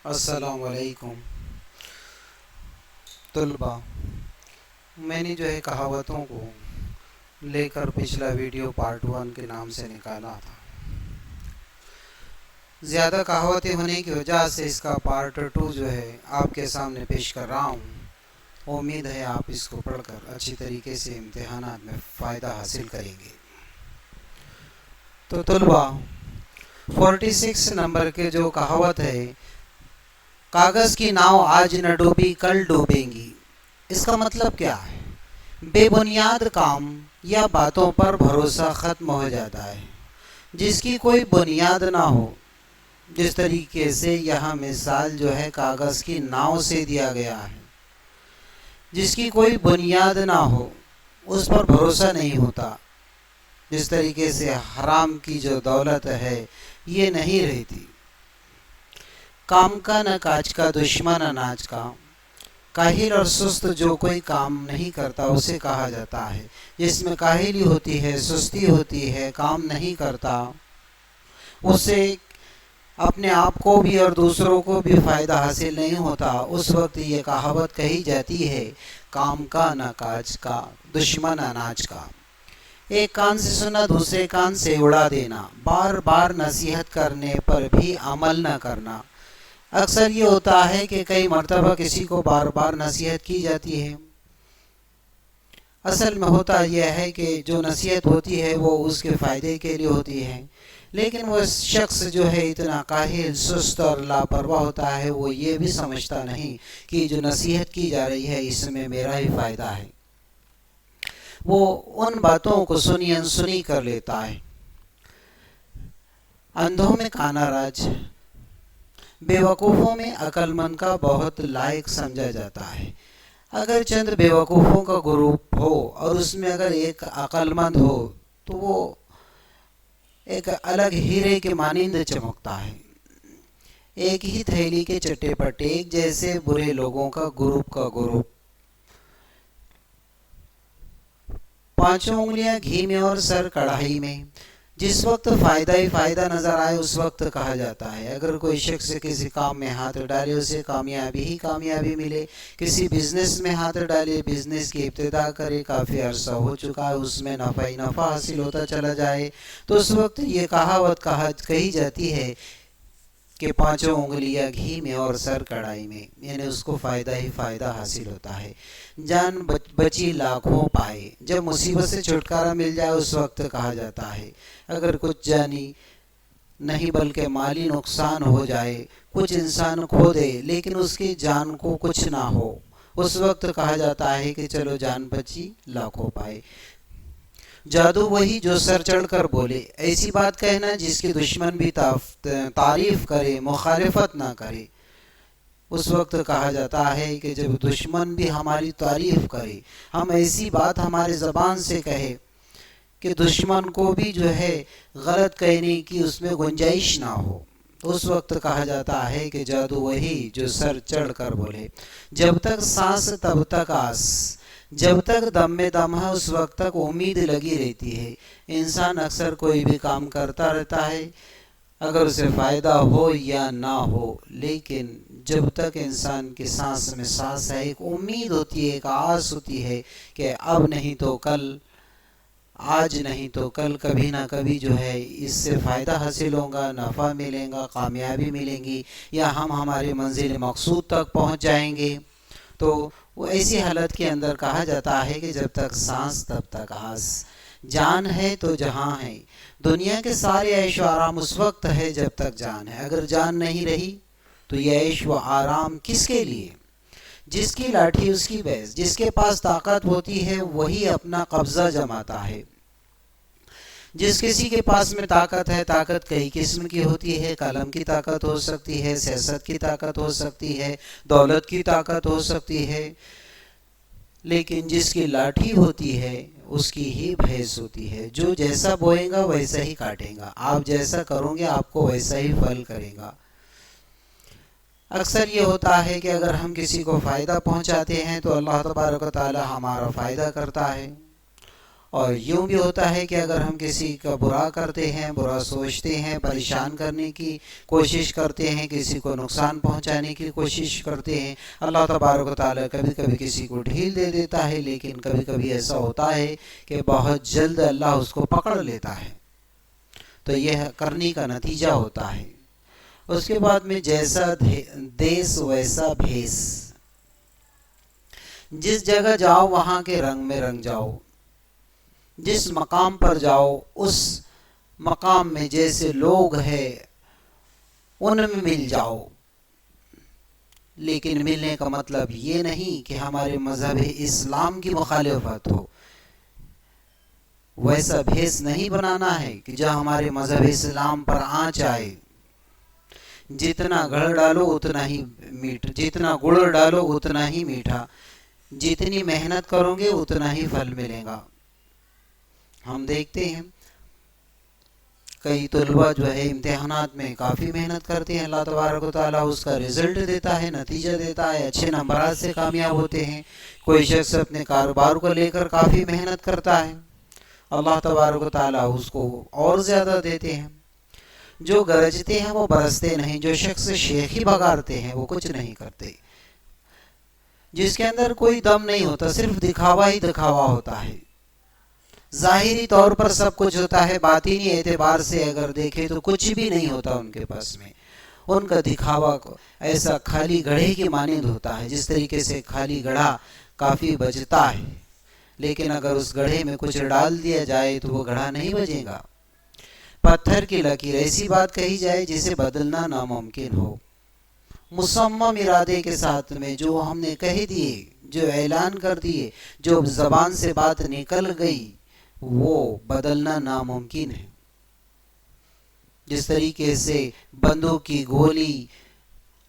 السلام علیکم طلباء، میں نے کہاوتوں کو لے کر پچھلا ویڈیو پارٹ 1 کے نام سے نکالا تھا۔ زیادہ کہاوتیں ہونے کی وجہ سے اس کا پارٹ 2 آپ کے سامنے پیش کر رہا ہوں۔ امید ہے آپ اس کو پڑھ کر اچھی طریقے سے امتحانات میں فائدہ حاصل کریں گے۔ تو طلباء، 46 نمبر کے جو کہاوت ہے، کاغذ کی ناؤ آج نہ ڈوبی کل ڈوبیں گی، اس کا مطلب کیا ہے؟ بے بنیاد کام یا باتوں پر بھروسہ ختم ہو جاتا ہے جس کی کوئی بنیاد نہ ہو۔ جس طریقے سے یہاں مثال کاغذ کی ناؤ سے دیا گیا ہے، جس کی کوئی بنیاد نہ ہو، اس پر بھروسہ نہیں ہوتا۔ جس طریقے سے حرام کی جو دولت ہے یہ نہیں رہتی۔ کام کا نہ کاج کا دشمن اناج کا، کاہل اور سست جو کوئی کام نہیں کرتا اسے کہا جاتا ہے۔ جس میں کاہلی ہوتی ہے، سستی ہوتی ہے، کام نہیں کرتا، اس سے اپنے آپ کو بھی اور دوسروں کو بھی فائدہ حاصل نہیں ہوتا۔ اس وقت یہ کہاوت کہی جاتی ہے، کام کا نہ کاج کا دشمن اناج کا۔ ایک کان سے سنا دوسرے کان سے اڑا دینا، بار بار نصیحت کرنے پر بھی عمل نہ کرنا۔ اکثر یہ ہوتا ہے کہ کئی مرتبہ کسی کو بار بار نصیحت کی جاتی ہے، اصل میں ہوتا یہ ہے کہ جو نصیحت ہوتی ہے وہ اس کے فائدے کے لیے ہوتی ہے، لیکن وہ شخص اتنا کاہل، سست اور لاپرواہ ہوتا ہے، وہ یہ بھی سمجھتا نہیں کہ جو نصیحت کی جا رہی ہے اس میں میرا ہی فائدہ ہے۔ وہ ان باتوں کو سنی انسنی کر لیتا ہے۔ اندھوں میں کانا راج، بے وقوفوں میں عقل مند کا بہت لائق سمجھا جاتا ہے۔ اگر چند بے وقوفوں کا گروپ ہو اور اس میں اگر ایک عقل مند ہو تو وہ ایک الگ ہیرے کے مانند چمکتا ہے۔ ایک ہی تھیلی کے چٹے پٹے، ایک جیسے برے لوگوں کا گروپ، پانچوں انگلیاں گھی میں اور سر کڑھائی میں۔ جس وقت فائدہ ہی فائدہ نظر آئے اس وقت کہا جاتا ہے۔ اگر کوئی شخص کسی کام میں ہاتھ ڈالے اسے کامیابی ہی کامیابی ملے۔ کسی بزنس میں ہاتھ ڈالے، بزنس کی ابتدا کرے، کافی عرصہ ہو چکا ہے، اس میں نفع ہی نفع حاصل ہوتا چلا جائے، تو اس وقت یہ کہاوت کہی جاتی ہے کہ پانچوں انگلیاں گھی میں اور سر کڑھائی میں، یعنی اس کو فائدہ ہی فائدہ حاصل ہوتا ہے۔ جان بچی لاکھوں پائے، جب مصیبت سے چھٹکارا مل جائے اس وقت کہا جاتا ہے۔ اگر کچھ جانی نہیں بلکہ مالی نقصان ہو جائے، کچھ انسان کھو دے لیکن اس کی جان کو کچھ نہ ہو، اس وقت کہا جاتا ہے کہ چلو جان بچی لاکھوں پائے۔ جادو وہی جو سر چڑھ کر بولے، ایسی بات کہنا جس کی دشمن بھی تعریف کرے، مخالفت نہ کرے۔ اس وقت کہا جاتا ہے کہ جب دشمن بھی ہماری تعریف کرے، ہم ایسی بات ہمارے زبان سے کہے کہ دشمن کو بھی غلط کہنے کی اس میں گنجائش نہ ہو، اس وقت کہا جاتا ہے کہ جادو وہی جو سر چڑھ کر بولے۔ جب تک سانس تب تک آس، جب تک دم میں دم ہے اس وقت تک امید لگی رہتی ہے۔ انسان اکثر کوئی بھی کام کرتا رہتا ہے، اگر اسے فائدہ ہو یا نہ ہو، لیکن جب تک انسان کی سانس میں سانس ہے ایک امید ہوتی ہے، ایک آس ہوتی ہے کہ اب نہیں تو کل، آج نہیں تو کل، کبھی نہ کبھی اس سے فائدہ حاصل ہوگا، نفع ملے گا، کامیابی ملیں گی، یا ہم ہمارے منزل مقصود تک پہنچ جائیں گے۔ تو وہ ایسی حالت کے اندر کہا جاتا ہے کہ جب تک سانس تب تک آس، جان ہے تو جہاں ہے۔ دنیا کے سارے عیش و آرام اس وقت ہے جب تک جان ہے، اگر جان نہیں رہی تو یہ عیش و آرام کس کے لیے؟ جس کی لاٹھی اس کی بیس، جس کے پاس طاقت ہوتی ہے وہی اپنا قبضہ جماتا ہے۔ جس کسی کے پاس میں طاقت ہے، طاقت کئی قسم کی ہوتی ہے، قلم کی طاقت ہو سکتی ہے، سیاست کی طاقت ہو سکتی ہے، دولت کی طاقت ہو سکتی ہے، لیکن جس کی لاٹھی ہوتی ہے اس کی ہی بھینس ہوتی ہے۔ جو جیسا بوئے گا ویسا ہی کاٹے گا، آپ جیسا کرو گے آپ کو ویسا ہی پھل کرے گا۔ اکثر یہ ہوتا ہے کہ اگر ہم کسی کو فائدہ پہنچاتے ہیں تو اللہ تبارک و تعالی ہمارا فائدہ کرتا ہے، اور یوں بھی ہوتا ہے کہ اگر ہم کسی کا برا کرتے ہیں، برا سوچتے ہیں، پریشان کرنے کی کوشش کرتے ہیں، کسی کو نقصان پہنچانے کی کوشش کرتے ہیں، اللہ تبارک و تعالیٰ کبھی کبھی کسی کو ڈھیل دے دیتا ہے، لیکن کبھی کبھی ایسا ہوتا ہے کہ بہت جلد اللہ اس کو پکڑ لیتا ہے۔ تو یہ کرنی کا نتیجہ ہوتا ہے۔ اس کے بعد میں جیسا دیس ویسا بھیس، جس جگہ جاؤ وہاں کے رنگ میں رنگ جاؤ، جس مقام پر جاؤ اس مقام میں جیسے لوگ ہیں ان میں مل جاؤ، لیکن ملنے کا مطلب یہ نہیں کہ ہمارے مذہب اسلام کی مخالفت ہو، ویسا بھیس نہیں بنانا ہے کہ جو ہمارے مذہب اسلام پر آنچ آئے۔ جتنا گڑ ڈالو اتنا ہی میٹھا، جتنا گڑ ڈالو اتنا ہی میٹھا، جتنی محنت کرو گے اتنا ہی پھل ملے گا۔ ہم دیکھتے ہیں کئی طلباء جو ہے امتحانات میں کافی محنت کرتے ہیں، اللہ تبارک و تعالیٰ اس کا رزلٹ دیتا ہے، نتیجہ دیتا ہے، اچھے نمبرات سے کامیاب ہوتے ہیں۔ کوئی شخص اپنے کاروبار کو لے کر کافی محنت کرتا ہے، اللہ تبارک و تعالیٰ اس کو اور زیادہ دیتے ہیں۔ جو گرجتے ہیں وہ برستے نہیں، جو شخص شیخی بگارتے ہیں وہ کچھ نہیں کرتے، جس کے اندر کوئی دم نہیں ہوتا، صرف دکھاوا ہی دکھاوا ہوتا ہے۔ ظاہری طور پر سب کچھ ہوتا ہے، باطنی اعتبار سے اگر دیکھے تو کچھ بھی نہیں ہوتا ان کے پاس میں۔ ان کا دکھاوا ایسا خالی گڑھے کی مانند ہوتا ہے، جس طریقے سے خالی گڑھا کافی بجتا ہے، لیکن اگر اس گڑھے میں کچھ ڈال دیا جائے تو وہ گڑھا نہیں بجے گا۔ پتھر کی لکیر، ایسی بات کہی جائے جسے بدلنا ناممکن ہو، مصمم ارادے کے ساتھ میں جو ہم نے کہہ دیے، جو اعلان کر دیے، جو زبان سے بات نکل گئی، وہ بدلنا ناممکن ہے۔ جس طریقے سے بندوق کی گولی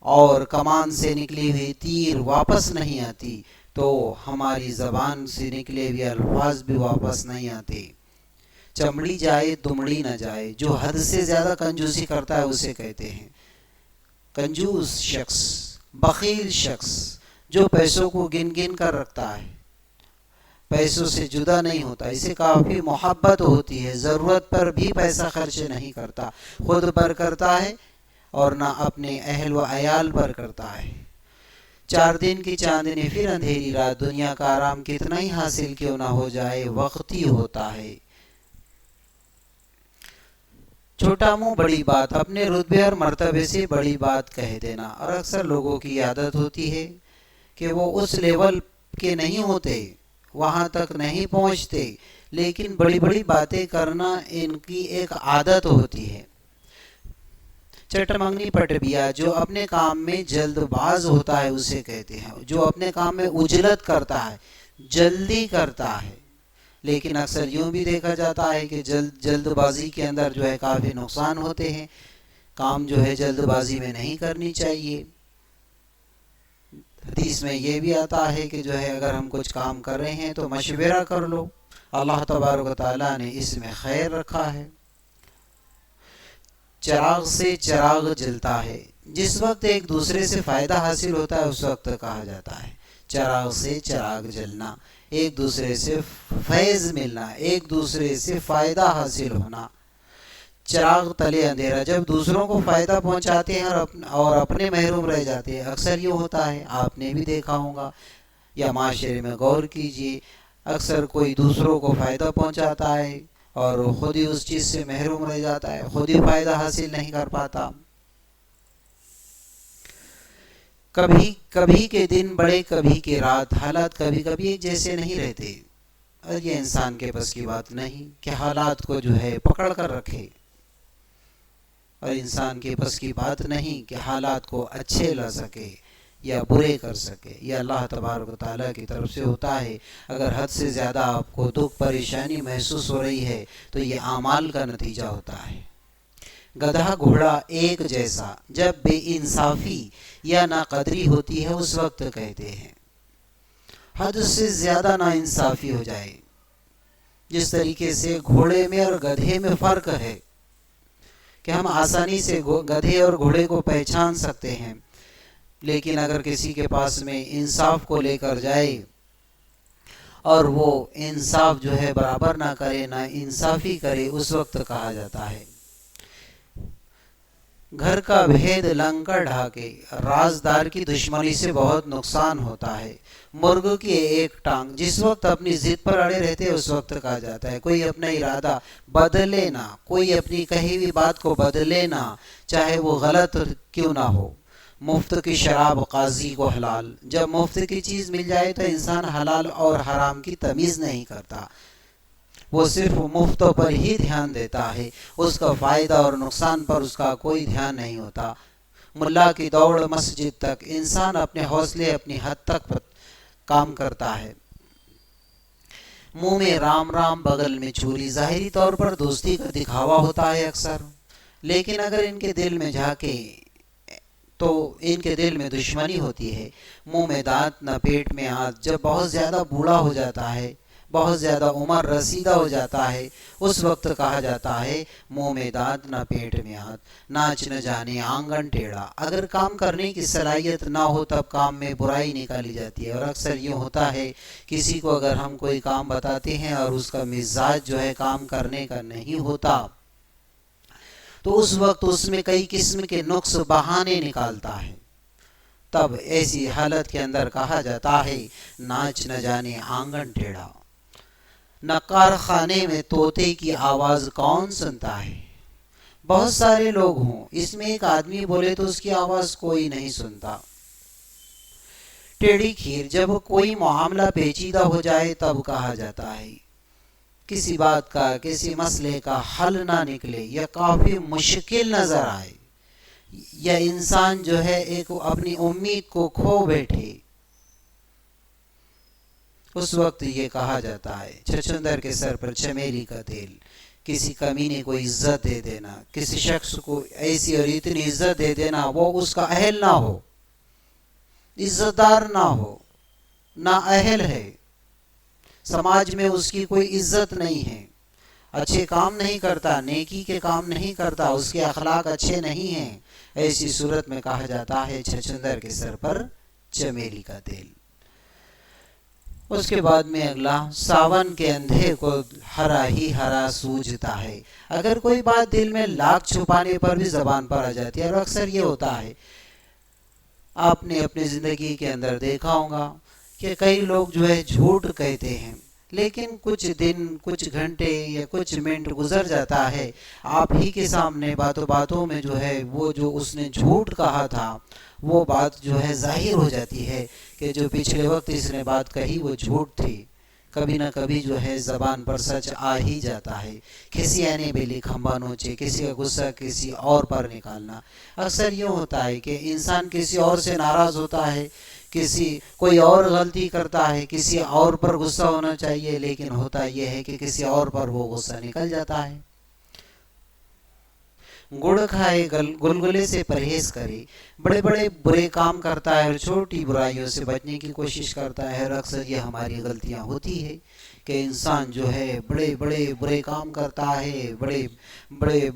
اور کمان سے نکلی ہوئی تیر واپس نہیں آتی، تو ہماری زبان سے نکلے ہوئے الفاظ بھی واپس نہیں آتے۔ چمڑی جائے دمڑی نہ جائے، جو حد سے زیادہ کنجوسی کرتا ہے اسے کہتے ہیں کنجوس شخص، بخیل شخص، جو پیسوں کو گن گن کر رکھتا ہے، پیسوں سے جدا نہیں ہوتا، اسے کافی محبت ہوتی ہے، ضرورت پر بھی پیسہ خرچ نہیں کرتا، خود پر کرتا ہے اور نہ اپنے اہل و عیال پر کرتا ہے۔ 4 دن کی چاندنی پھر اندھیری رات، دنیا کا آرام کتنا ہی حاصل کیوں نہ ہو جائے وقتی ہوتا ہے۔ چھوٹا منہ بڑی بات، اپنے رتبے اور مرتبے سے بڑی بات کہہ دینا، اور اکثر لوگوں کی عادت ہوتی ہے کہ وہ اس لیول کے نہیں ہوتے، وہاں تک نہیں پہنچتے، لیکن بڑی بڑی باتیں کرنا ان کی ایک عادت ہوتی ہے۔ چٹ منگنی پٹ بیا، جو اپنے کام میں جلد باز ہوتا ہے اسے کہتے ہیں، جو اپنے کام میں عجلت کرتا ہے، جلدی کرتا ہے۔ لیکن اکثر یوں بھی دیکھا جاتا ہے کہ جلد بازی کے اندر جو ہے کافی نقصان ہوتے ہیں، کام جو ہے جلد بازی میں نہیں کرنی چاہیے۔ حدیث میں یہ بھی آتا ہے کہ جو ہے اگر ہم کچھ کام کر رہے ہیں تو مشورہ کر لو، اللہ تبارک و تعالیٰ نے اس میں خیر رکھا ہے۔ چراغ سے چراغ جلتا ہے، جس وقت ایک دوسرے سے فائدہ حاصل ہوتا ہے اس وقت کہا جاتا ہے چراغ سے چراغ جلنا، ایک دوسرے سے فیض ملنا، ایک دوسرے سے فائدہ حاصل ہونا۔ چراغ تلے اندھیرا، جب دوسروں کو فائدہ پہنچاتے ہیں اور اپنے محروم رہ جاتے ہیں، اکثر یہ ہوتا ہے، آپ نے بھی دیکھا ہوگا یا معاشرے میں غور کیجئے، اکثر کوئی دوسروں کو فائدہ پہنچاتا ہے اور خود ہی اس چیز سے محروم رہ جاتا ہے، خود ہی فائدہ حاصل نہیں کر پاتا۔ کبھی کبھی کے دن بڑے، کبھی کے رات، حالات کبھی کبھی ایک جیسے نہیں رہتے، اور یہ انسان کے بس کی بات نہیں کہ حالات کو جو ہے پکڑ کر رکھے، اور انسان کے بس کی بات نہیں کہ حالات کو اچھے لا سکے یا برے کر سکے، یہ اللہ تبارک و تعالیٰ کی طرف سے ہوتا ہے۔ اگر حد سے زیادہ آپ کو دکھ پریشانی محسوس ہو رہی ہے تو یہ اعمال کا نتیجہ ہوتا ہے۔ گدھا گھوڑا ایک جیسا، جب بے انصافی یا ناقدری ہوتی ہے اس وقت کہتے ہیں، حد سے زیادہ نا انصافی ہو جائے، جس طریقے سے گھوڑے میں اور گدھے میں فرق ہے کہ ہم آسانی سے گدھے اور گھوڑے کو پہچان سکتے ہیں، لیکن اگر کسی کے پاس میں انصاف کو لے کر جائے اور وہ انصاف جو ہے برابر نہ کرے، نہ انصافی کرے، اس وقت کہا جاتا ہے گھر کا بھید لنگ کر ڈھاکے، رازدار کی دشمنی سے بہت نقصان ہوتا ہے۔ مرغ کی ایک ٹانگ، جس وقت اپنی ضد پر اڑے رہتے اس وقت کہا جاتا ہے کوئی اپنا ارادہ بدلے نہ، کوئی اپنی کہی ہوئی بات کو بدلے نہ، چاہے وہ غلط کیوں نہ ہو۔ مفت کی شراب قاضی کو حلال، جب مفت کی چیز مل جائے تو انسان حلال اور حرام کی تمیز نہیں کرتا، وہ صرف مفت پر ہی دھیان دیتا ہے، اس کا فائدہ اور نقصان پر اس کا کوئی دھیان نہیں ہوتا۔ ملا کی دوڑ مسجد تک، انسان اپنے حوصلے اپنی حد تک کام کرتا ہے۔ منہ میں رام رام بغل میں چوری، ظاہری طور پر دوستی کا دکھاوا ہوتا ہے اکثر، لیکن اگر ان کے دل میں جھانکے تو ان کے دل میں دشمنی ہوتی ہے۔ منہ میں دانت نہ پیٹ میں ہاتھ، جب بہت زیادہ بوڑھا ہو جاتا ہے، بہت زیادہ عمر رسیدہ ہو جاتا ہے، اس وقت کہا جاتا ہے منہ میں دانت نہ پیٹ میں ہاتھ، ناچ نہ جانے آنگن ٹیڑھا۔ اگر کام کرنے کی صلاحیت نہ ہو تب کام میں برائی نکالی جاتی ہے، اور اکثر یہ ہوتا ہے کسی کو اگر ہم کوئی کام بتاتے ہیں اور اس کا مزاج جو ہے کام کرنے کا نہیں ہوتا تو اس وقت اس میں کئی قسم کے نقص بہانے نکالتا ہے، تب ایسی حالت کے اندر کہا جاتا ہے ناچ نہ جانے آنگن ٹیڑھا۔ نہ کارخانے میں طوطے کی آواز کون سنتا ہے، بہت سارے لوگ ہوں، اس میں ایک آدمی بولے تو اس کی آواز کوئی نہیں سنتا۔ ٹیڑھی کھیر، جب کوئی معاملہ پیچیدہ ہو جائے تب کہا جاتا ہے کسی بات کا، کسی مسئلے کا حل نہ نکلے یا کافی مشکل نظر آئے، یا انسان جو ہے ایک اپنی امید کو کھو بیٹھے، اس وقت یہ کہا جاتا ہے چھچندر کے سر پر چمیلی کا تیل۔ کسی کمینے کو عزت دے دینا، کسی شخص کو ایسی اور اتنی عزت دے دینا وہ اس کا اہل نہ ہو، عزت دار نہ ہو، نہ اہل ہے، سماج میں اس کی کوئی عزت نہیں ہے، اچھے کام نہیں کرتا، نیکی کے کام نہیں کرتا، اس کے اخلاق اچھے نہیں ہیں، ایسی صورت میں کہا جاتا ہے چھچندر کے سر پر چمیلی کا تیل۔ اس کے بعد میں اگلا، ساون کے اندھے کو ہرا ہی ہرا سوجھتا ہے۔ اگر کوئی بات دل میں لاکھ چھپانے پر بھی زبان پر آ جاتی ہے، اور اکثر یہ ہوتا ہے آپ نے اپنی زندگی کے اندر دیکھا ہوگا کہ کئی لوگ جو ہے جھوٹ کہتے ہیں، لیکن کچھ دن، کچھ گھنٹے یا کچھ منٹ گزر جاتا ہے، آپ ہی کے سامنے باتوں باتوں میں جو ہے وہ جو اس نے جھوٹ کہا تھا وہ بات جو ہے ظاہر ہو جاتی ہے کہ جو پچھلے وقت اس نے بات کہی وہ جھوٹ تھی۔ کبھی نہ کبھی جو ہے زبان پر سچ آ ہی جاتا ہے۔ کسی آنے بیلی کھمبا نوچے، کسی کا غصہ کسی اور پر نکالنا۔ اکثر یہ ہوتا ہے کہ انسان کسی اور سے ناراض ہوتا ہے، کوئی اور غلطی کرتا ہے، کسی اور پر غصہ ہونا چاہیے، لیکن ہوتا یہ ہے کہ کسی اور پر وہ غصہ نکل جاتا ہے۔ گڑ کھائے گلگلے سے پرہیز کرے، بڑے بڑے برے کام کرتا ہے اور چھوٹی برائیوں سے بچنے کی کوشش کرتا ہے، اور اکثر یہ ہماری غلطیاں ہوتی ہے کہ انسان جو ہے بڑے بڑے برے کام کرتا ہے،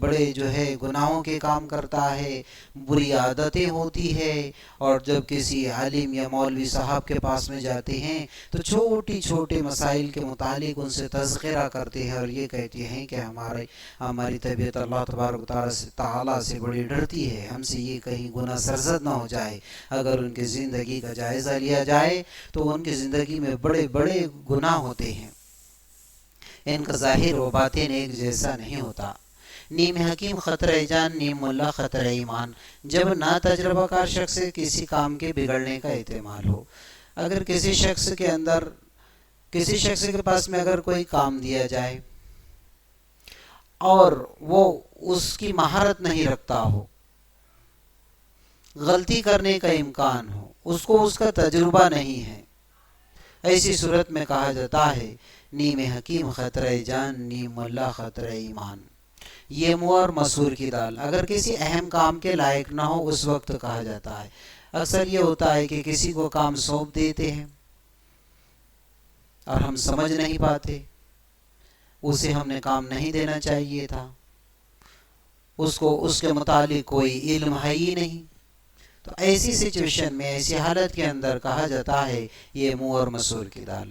بڑے جو ہے گناہوں کے کام کرتا ہے، بری عادتیں ہوتی ہے، اور جب کسی عالم یا مولوی صاحب کے پاس میں جاتے ہیں تو چھوٹی چھوٹے مسائل کے متعلق ان سے تذکرہ کرتے ہیں اور یہ کہتے ہیں کہ ہماری طبیعت اللہ تبارک و تعالیٰ سے بڑی ڈرتی ہے، ہم سے یہ کہیں گناہ سرزد نہ ہو جائے۔ اگر ان کی زندگی کا جائزہ لیا جائے تو ان کی زندگی میں بڑے بڑے گناہ ہوتے ہیں، ان کا ظاہر و باطن ایک جیسا نہیں ہوتا۔ نیم حکیم خطرہ جان، نیم ملا خطرہ ایمان، جب نا تجربہ کار شخص سے کسی کام کے بگڑنے کا احتمال ہو۔ اگر کسی شخص کے پاس میں اگر کوئی کام دیا جائے اور وہ اس کی مہارت نہیں رکھتا ہو، غلطی کرنے کا امکان ہو، اس کا تجربہ نہیں ہے، ایسی صورت میں کہا جاتا ہے نیم حکیم خطرہ جان، نیم ملا خطرہ ایمان۔ یہ منہ اور مسور کی دال، اگر کسی اہم کام کے لائق نہ ہو اس وقت کہا جاتا ہے۔ اکثر یہ ہوتا ہے کہ کسی کو کام سونپ دیتے ہیں اور ہم سمجھ نہیں پاتے، اسے ہم نے کام نہیں دینا چاہیے تھا، اس کے متعلق کوئی علم ہے ہی نہیں، تو ایسی سچویشن میں، ایسی حالت کے اندر کہا جاتا ہے یہ منہ اور مسور کی دال۔